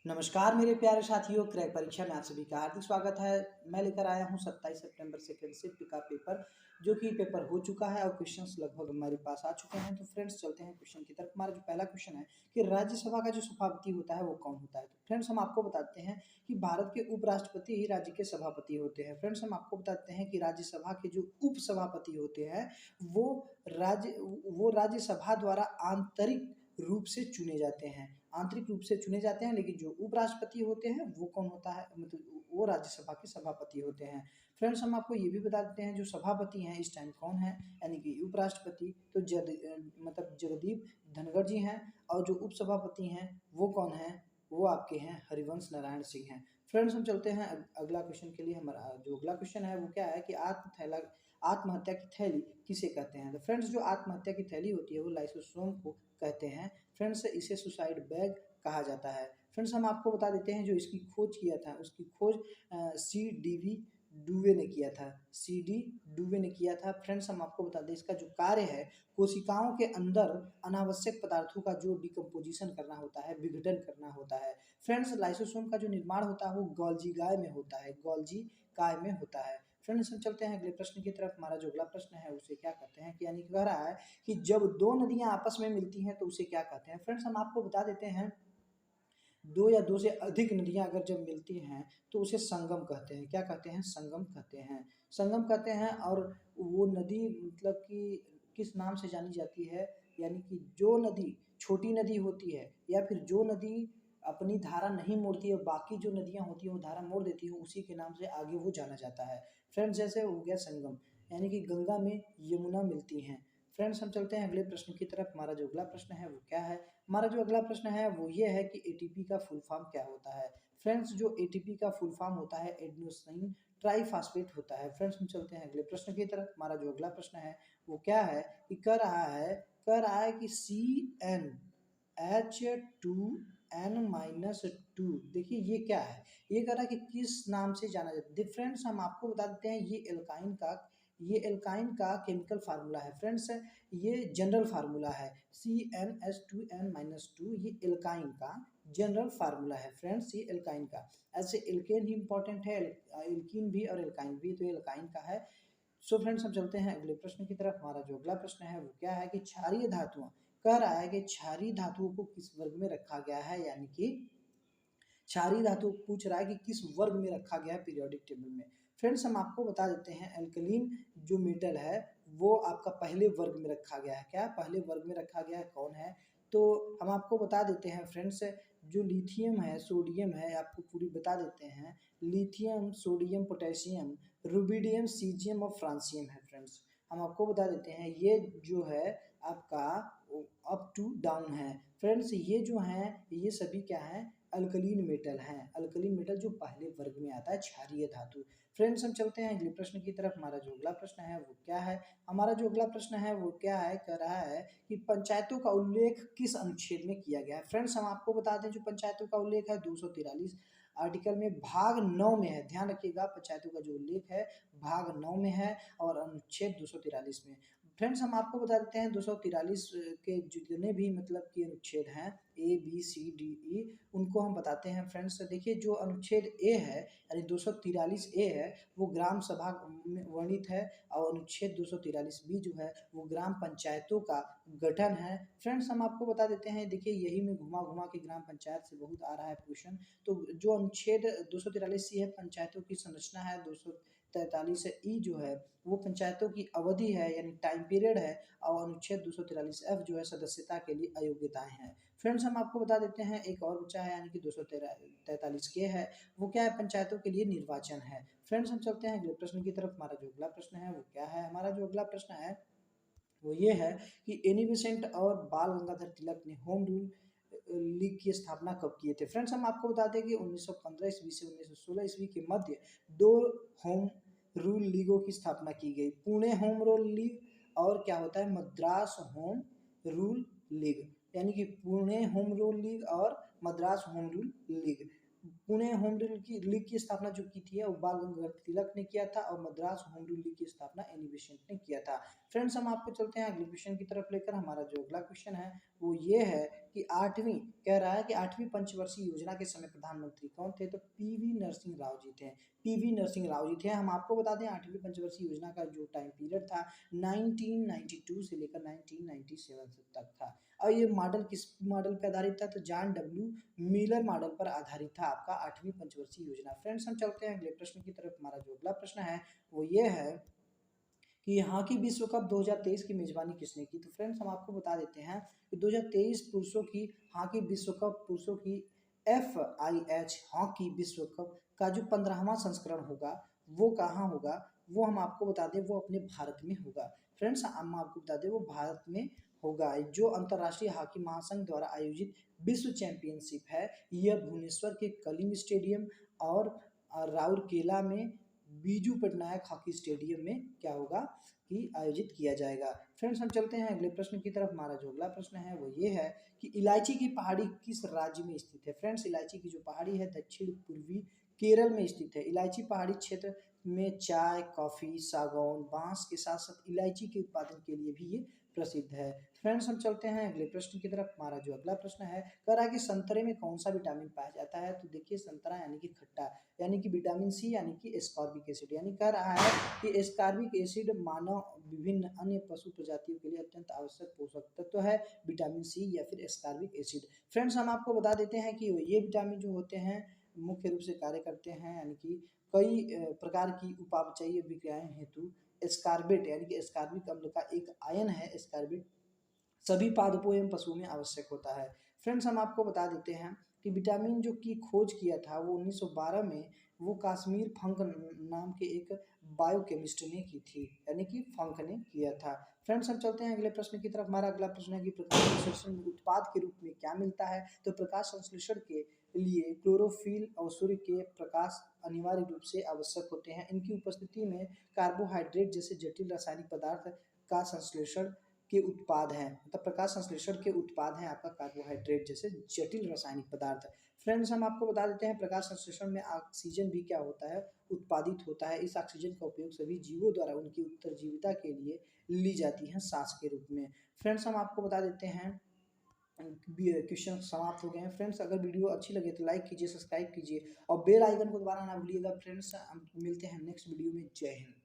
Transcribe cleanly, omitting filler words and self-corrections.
नमस्कार मेरे प्यारे साथियों, क्रैक परीक्षा में आप सभी का हार्दिक स्वागत है। मैं लेकर आया हूं 27 सितंबर सेकेंड शिफ्ट का पेपर, जो कि पेपर हो चुका है और क्वेश्चंस लगभग हमारे पास आ चुके हैं। तो फ्रेंड्स चलते हैं क्वेश्चन की तरफ। हमारा जो पहला क्वेश्चन है कि राज्यसभा का जो सभापति होता है वो कौन होता है। तो फ्रेंड्स हम आपको बताते हैं कि भारत के उपराष्ट्रपति ही राज्य के सभापति होते हैं। फ्रेंड्स हम आपको बताते हैं कि राज्यसभा के जो उप सभापति होते हैं वो राज्यसभा द्वारा आंतरिक रूप से चुने जाते हैं, आंतरिक रूप से चुने जाते हैं। लेकिन जो उपराष्ट्रपति होते हैं वो कौन होता है, मतलब वो राज्यसभा के सभापति होते हैं। फ्रेंड्स हम आपको ये भी बता देते हैं जो सभापति हैं इस टाइम कौन है, यानी कि उपराष्ट्रपति तो मतलब जगदीप धनखड़ जी हैं, और जो उपसभापति हैं वो कौन है, वो आपके हैं हरिवंश नारायण सिंह हैं। फ्रेंड्स हम चलते हैं अगला क्वेश्चन के लिए। हमारा जो अगला क्वेश्चन है वो क्या है कि आत्महत्या की थैली किसे कहते हैं। तो फ्रेंड्स जो आत्महत्या की थैली होती है वो लाइसोसोम को कहते हैं। फ्रेंड्स इसे सुसाइड बैग कहा जाता है। फ्रेंड्स हम आपको बता देते हैं जो इसकी खोज किया था, उसकी खोज सी डुवे ने किया था, सी डुवे ने किया था। फ्रेंड्स हम आपको बता दें इसका जो कार्य है कोशिकाओं के अंदर अनावश्यक पदार्थों का जो डिकम्पोजिशन करना होता है, विघटन करना होता है। फ्रेंड्स लाइसोसोम का जो निर्माण होता है वो गोल्जी गाय में होता है, गोल्जी काय में होता है। फ्रेंड्स हम चलते हैं अगले प्रश्न की तरफ। हमारा जो अगला प्रश्न है उसे क्या कहते हैं कि यानी कह रहा है कि जब दो नदियां आपस में मिलती हैं तो उसे क्या कहते हैं। फ्रेंड्स हम आपको बता देते हैं दो या दो से अधिक नदियां अगर जब मिलती हैं तो उसे संगम कहते हैं। क्या कहते हैं? संगम कहते हैं, संगम कहते हैं। और वो नदी मतलब कि किस नाम से जानी जाती है, यानी कि जो नदी छोटी नदी होती है या फिर जो नदी अपनी धारा नहीं मोड़ती है, बाकी जो नदियां होती है वो धारा मोड़ देती है, उसी के नाम से आगे वो जाना जाता है। फ्रेंड्स जैसे हो गया संगम, यानी कि गंगा में यमुना मिलती हैं। फ्रेंड्स हम चलते हैं अगले प्रश्न की तरफ। हमारा जो अगला प्रश्न है वो क्या है, हमारा जो अगला प्रश्न है वो ये है कि एटीपी का फुल फॉर्म क्या होता है। फ्रेंड्स जो एटीपी का फुल फॉर्म होता है एडेनोसिन ट्राइफॉस्फेट होता है। फ्रेंड्स हम चलते हैं अगले प्रश्न की तरफ। हमारा जो अगला प्रश्न है वो क्या है कि कह रहा है कि CnH2n-2। देखिए ये क्या है, ये कह रहा है कि किस नाम से जाना जाता है। फ्रेंड्स हम आपको बता देते हैं ये एल्काइन का केमिकल फार्मूला है। फ्रेंड्स ये जनरल फार्मूला है, CnH2n-2 ये एल्काइन का जनरल फार्मूला है। फ्रेंड्स ये एल्काइन का, ऐसे एल्केन ही इंपॉर्टेंट है, एल्कीन भी और एल्काइन भी, तो ये एल्काइन का है। सो फ्रेंड्स हम चलते हैं अगले प्रश्न की तरफ। हमारा जो अगला प्रश्न है वो क्या है कि क्षारीय धातुओं, कह रहा है कि क्षारीय धातुओं को किस वर्ग में रखा गया है, यानी कि क्षारीय धातु पूछ रहा है कि किस वर्ग में रखा गया है पीरियोडिक टेबल में। फ्रेंड्स हम आपको बता देते हैं एल्कलीन जो मेटल है वो आपका पहले वर्ग में रखा गया है। क्या पहले वर्ग में रखा गया है, कौन है? तो हम आपको बता देते हैं फ्रेंड्स जो लिथियम है, सोडियम है, आपको पूरी बता देते हैं। Lithium, sodium, potassium, rubidium, caesium और फ्रांसियम है। फ्रेंड्स हम आपको बता देते हैं ये जो है आपका अप टू डाउन है। फ्रेंड्स ये जो हैं ये सभी क्या है, अल्कलीन मेटल हैं, अल्कलीन मेटल जो पहले वर्ग में आता है क्षारीय धातु। फ्रेंड्स हम चलते हैं अगले प्रश्न की तरफ। हमारा जो अगला प्रश्न है वो क्या है, हमारा जो अगला प्रश्न है वो क्या है, कह रहा है कि पंचायतों का उल्लेख किस अनुच्छेद में किया गया है। फ्रेंड्स हम आपको बता दें जो पंचायतों का उल्लेख है 243 आर्टिकल में भाग 9 में है। ध्यान रखिएगा पंचायतों का जो उल्लेख है भाग 9 में है और अनुच्छेद 243 में। फ्रेंड्स हम आपको बता देते हैं 243 के जितने भी मतलब कि अनुच्छेद हैं ABCDE उनको हम बताते हैं। फ्रेंड्स देखिए जो अनुच्छेद ए है यानी 243A है वो ग्राम सभा में वर्णित है, और अनुच्छेद 243B जो है वो ग्राम पंचायतों का गठन है। फ्रेंड्स हम आपको बता देते हैं, देखिए यही में घुमा घुमा के ग्राम पंचायत से बहुत आ रहा है क्वेश्चन। तो जो अनुच्छेद 243C है पंचायतों की संरचना है, 243E जो है वो पंचायतों की अवधि है यानी टाइम पीरियड है, और अनुच्छेद 243F जो है सदस्यता के लिए अयोग्यताएं हैं। फ्रेंड्स हम आपको बता देते हैं एक और बचा है यानी कि 243K है, वो क्या है, पंचायतों के लिए निर्वाचन है। फ्रेंड्स हम चलते हैं अगले प्रश्न की तरफ। हमारा जो अगला प्रश्न है वो क्या है, हमारा जो अगला प्रश्न है वो ये है कि एनी बेसेंट और बाल गंगाधर तिलक ने होम रूल लीग की स्थापना कब किए थे। फ्रेंड्स हम आपको बता दें कि 1915 ईस्वी से 1916 ईस्वी के मध्य दो होम रूल लीगों की स्थापना की गई, पुणे होम रूल लीग और क्या होता है मद्रास होम रूल लीग, यानी कि पुणे होम रूल लीग और Madras home rule league. Pune home rule की लीग की स्थापना जो की थी वो बाल गंगाधर तिलक ने किया था, और मद्रास होम रूल लीग की स्थापना एनी बेसेंट ने किया था। फ्रेंड्स हम आपको चलते हैं अगले क्वेश्चन की तरफ लेकर। हमारा जो अगला क्वेश्चन है वो ये है कि आठवीं कह रहा है कि आठवीं पंचवर्षीय योजना के समय प्रधानमंत्री कौन थे, तो पीवी नरसिंह राव जी थे। पीवी नरसिंह राव जी थे। हम आपको बता दें आठवीं पंचवर्षीय योजना का जो टाइम पीरियड था 1992 से लेकर 1997 तक था। और ये मॉडल किस मॉडल पर आधारित था, तो जॉन डब्ल्यू मिलर मॉडल पर आधारित था आपका आठवीं पंचवर्षीय योजना। फ्रेंड्स हम चलते हैं अगले प्रश्न की तरफ। हमारा जो अगला प्रश्न है वो ये है कि हॉकी विश्व कप 2023 की मेजबानी किसने की, तो फ्रेंड्स हम आपको बता देते हैं कि 2023 पुरुषों की हॉकी विश्व कप पुरुषों की FIH हॉकी विश्व कप का जो 15वां संस्करण होगा वो कहाँ होगा, वो हम आपको बता दें वो अपने भारत में होगा। फ्रेंड्स हम आपको बता दें वो भारत में होगा। जो अंतर्राष्ट्रीय हॉकी महासंघ द्वारा आयोजित विश्व चैंपियनशिप है यह भुवनेश्वर के कलिंग स्टेडियम और राउरकेला में बीजू पटनायक हॉकी स्टेडियम में क्या होगा कि आयोजित किया जाएगा। फ्रेंड्स हम चलते हैं अगले प्रश्न की तरफ। हमारा जो अगला प्रश्न है वो ये है कि इलायची की पहाड़ी किस राज्य में स्थित है। फ्रेंड्स इलायची की जो पहाड़ी है दक्षिण पूर्वी केरल में स्थित है। इलायची पहाड़ी क्षेत्र में चाय, कॉफी, सागौन, बांस के साथ साथ इलायची के उत्पादन के लिए भी ये प्रसिद्ध है। फ्रेंड्स हम चलते हैं अगले प्रश्न की तरफ। हमारा जो अगला प्रश्न है कह रहा है कि संतरे में कौन सा विटामिन पाया जाता है, तो देखिए संतरा यानी कि खट्टा यानी कि विटामिन सी यानी कि एस्कॉर्बिक एसिड, यानी कह रहा है कि एस्कॉर्बिक एसिड मानव विभिन्न अन्य पशु प्रजातियों के लिए अत्यंत आवश्यक पोषक तत्व है विटामिन सी या फिर एस्कॉर्बिक एसिड। फ्रेंड्स हम आपको बता देते हैं कि ये विटामिन जो होते हैं मुख्य रूप से कार्य करते हैं यानी कि कई प्रकार की उपापचयी विक्रियाएं हेतु एस्कॉर्बिट यानी कि एस्कॉर्बिक अम्ल का एक आयन है एस्कॉर्बिट सभी पादपों एवं पशुओं में आवश्यक होता है। फ्रेंड्स हम आपको बता देते हैं कि विटामिन जो की खोज किया था वो 1912 में वो काश्मीर फंक नाम के एक बायोकेमिस्ट ने की थी, यानी कि फंक ने किया था। फ्रेंड्स हम चलते हैं अगले प्रश्न की तरफ। हमारा अगला प्रश्न है कि प्रकाश संश्लेषण उत्पाद के रूप में क्या मिलता है, तो प्रकाश संश्लेषण के लिए क्लोरोफिल और सूर्य के प्रकाश अनिवार्य रूप से आवश्यक होते हैं। इनकी उपस्थिति में कार्बोहाइड्रेट जैसे जटिल रासायनिक पदार्थ का संश्लेषण के उत्पाद हैं, मतलब प्रकाश संश्लेषण के उत्पाद हैं आपका कार्बोहाइड्रेट जैसे जटिल रासायनिक पदार्थ। फ्रेंड्स हम आपको बता देते हैं प्रकाश संश्लेषण में ऑक्सीजन भी क्या होता है उत्पादित होता है। इस ऑक्सीजन का उपयोग सभी जीवों द्वारा उनकी उत्तरजीविता के लिए ली जाती है सांस के रूप में। फ्रेंड्स हम आपको बता देते हैं क्वेश्चन समाप्त हो गए हैं। फ्रेंड्स अगर वीडियो अच्छी लगे तो लाइक कीजिए, सब्सक्राइब कीजिए और बेल आइकन को दबाना ना भूलिएगा। फ्रेंड्स हम मिलते हैं नेक्स्ट वीडियो में। जय हिंद।